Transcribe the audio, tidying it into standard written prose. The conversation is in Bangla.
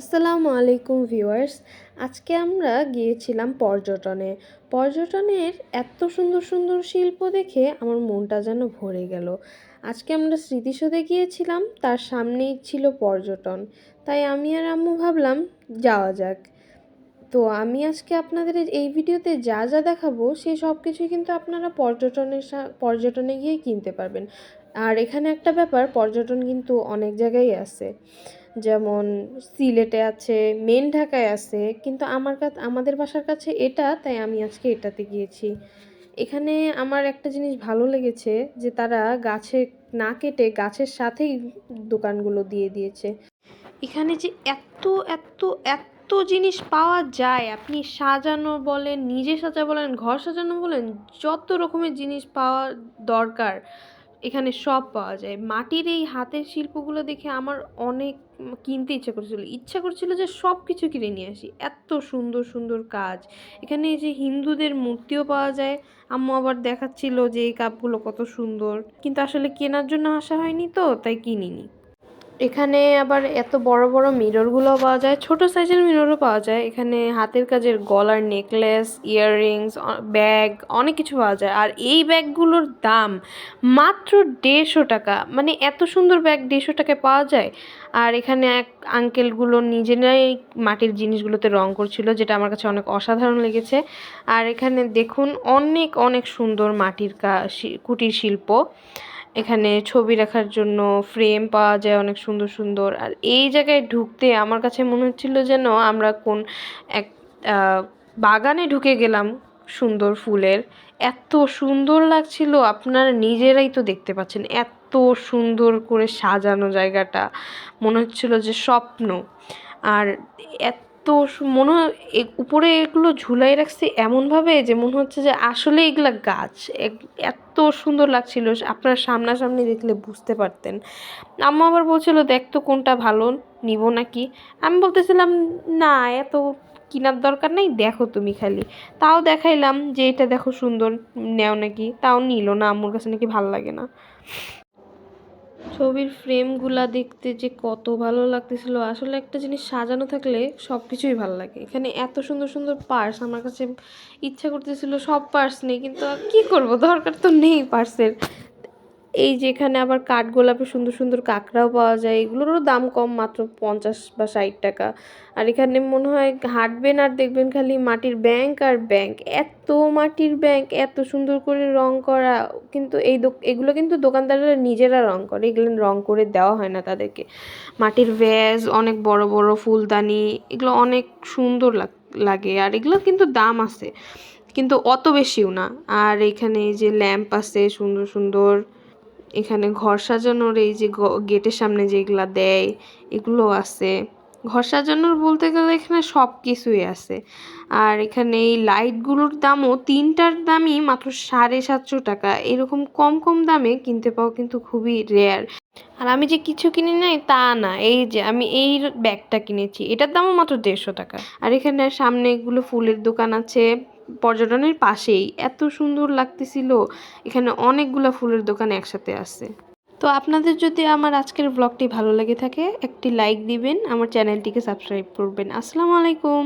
আসসালামু আলাইকুম ভিউয়ার্স। আজকে আমরা গিয়েছিলাম পর্যটনে। পর্যটনের এত সুন্দর সুন্দর শিল্প দেখে আমার মনটা যেন ভরে গেল। আজকে আমরা স্মৃতিসৌধে গিয়েছিলাম, তার সামনেই ছিল পর্যটন। তাই আমি আর আম্মু ভাবলাম যাওয়া যাক। তো আমি আজকে আপনাদের এই ভিডিওতে যা যা দেখাবো সেই সব কিছুই কিন্তু আপনারা পর্যটনে গিয়েই কিনতে পারবেন। আর এখানে একটা ব্যাপার, পর্যটন কিন্তু অনেক জায়গায় আছে, যেমন সিলেটে আছে, মেন ঢাকায় আছে, কিন্তু আমাদের বাসার কাছে এটা, তাই আমি আজকে এটাতে গিয়েছি। এখানে আমার একটা জিনিস ভালো লেগেছে যে তারা গাছে না কেটে গাছের সাথেই দোকানগুলো দিয়ে দিয়েছে। এখানে যে এত এত এত জিনিস পাওয়া যায়, আপনি সাজানো বলেন, নিজে সাজা বলেন, ঘর সাজানো বলেন, যত রকমের জিনিস পাওয়া দরকার এখানে সব পাওয়া যায়। মাটির এই হাতের শিল্পগুলো দেখে আমার অনেক কিনতে ইচ্ছা করছিল যে সব কিছু কিনে নিয়ে আসি, এত সুন্দর সুন্দর কাজ। এখানে এই যে হিন্দুদের মূর্তিও পাওয়া যায়। আম্মু আবার দেখাচ্ছিল যে এই কাপগুলো কত সুন্দর, কিন্তু আসলে কেনার জন্য আসা হয়নি, তো তাই কিনিনি। এখানে আবার এত বড় বড় মিররগুলো পাওয়া যায়, ছোট সাইজের মিররও পাওয়া যায়। এখানে হাতের কাজের গলার নেকলেস, ইয়াররিংস, ব্যাগ, অনেক কিছু পাওয়া যায়। আর এই ব্যাগগুলোর দাম মাত্র 150 টাকা। মানে এত সুন্দর ব্যাগ 150 টাকায় পাওয়া যায়। আর এখানে এক আঙ্কেলগুলো নিজেরাই মাটির জিনিসগুলোতে রং করছিল, যেটা আমার কাছে অনেক অসাধারণ লেগেছে। আর এখানে দেখুন অনেক অনেক সুন্দর মাটির কুটির শিল্প। এখানে ছবি রাখার জন্য ফ্রেম পাওয়া যায় অনেক সুন্দর সুন্দর। আর এই জায়গায় ঢুকতে আমার কাছে মনে হচ্ছিল যেন আমরা কোন এক বাগানে ঢুকে গেলাম সুন্দর ফুলের। এত সুন্দর লাগছিল, আপনারা নিজেরাই তো দেখতে পাচ্ছেন, এত সুন্দর করে সাজানো জায়গাটা, মনে হচ্ছিল যে স্বপ্ন। আর এত মনে হয় উপরে এগুলো ঝুলাই রাখছে এমনভাবে যে মনে হচ্ছে যে আসলে এগুলা গাছ। এত সুন্দর লাগছিল, আপনারা সামনাসামনি দেখলে বুঝতে পারতেন। আম্মা আবার বলছিল দেখ তো কোনটা ভালো, নিব নাকি। আমি বলতেছিলাম না, এত কেনার দরকার নেই, দেখো তুমি খালি। তাও দেখাইলাম যে এটা দেখো সুন্দর, নেও নাকি। তাও নিল না, আম্মুর কাছে নাকি ভালো লাগে না। ছবির ফ্রেমগুলা দেখতে যে কত ভালো লাগতেছিল। আসলে একটা জিনিস সাজানো থাকলে সব কিছুই ভালো লাগে। এখানে এত সুন্দর সুন্দর পার্স, আমার কাছে ইচ্ছা করতেছিল সব পার্স নেই, কিন্তু আর কী করবো, দরকার তো নেই পার্সের। এই যে এখানে আবার কাঠগোলাপের সুন্দর সুন্দর কাঁকড়াও পাওয়া যায়, এগুলোরও দাম কম, মাত্র 50 বা 60 টাকা। আর এখানে মনে হয় হাঁটবেন আর দেখবেন খালি মাটির ব্যাংক আর ব্যাংক, এত মাটির ব্যাংক, এত সুন্দর করে রং করা। কিন্তু এগুলো কিন্তু দোকানদাররা নিজেরা রং করে, এগুলো রং করে দেওয়া হয় না তাদেরকে। মাটির ভ্যাজ, অনেক বড় বড় ফুলদানি, এগুলো অনেক সুন্দর লাগে। আর এগুলোর কিন্তু দাম আছে, কিন্তু অত বেশিও না। আর এখানে এই যে ল্যাম্প আছে সুন্দর সুন্দর। এখানে ঘর সাজানোর এই যে গেটের সামনে যেগুলা দেয় এগুলো আছে। ঘর সাজানোর বলতে গেলে এখানে সব কিছুই আছে। আর এখানে এই লাইটগুলোর দামও, তিনটার দামই মাত্র 750 টাকা। এরকম কম কম দামে কিনতে পাওয়া কিন্তু খুবই রেয়ার। আর আমি যে কিছু কিনি নাই তা না, এই যে আমি এই ব্যাগটা কিনেছি, এটার দামও মাত্র 150 টাকা। আর এখানে সামনে এগুলো ফুলের দোকান আছে, পর্যটনের পাশেই, এত সুন্দর লাগতেছিল। এখানে অনেকগুলো ফুলের দোকান একসাথে আছে। তো আপনাদের যদি আমার আজকের ব্লগটি ভালো লেগে থাকে, একটি লাইক দিবেন, আমার চ্যানেলটিকে সাবস্ক্রাইব করবেন। আসসালামু আলাইকুম।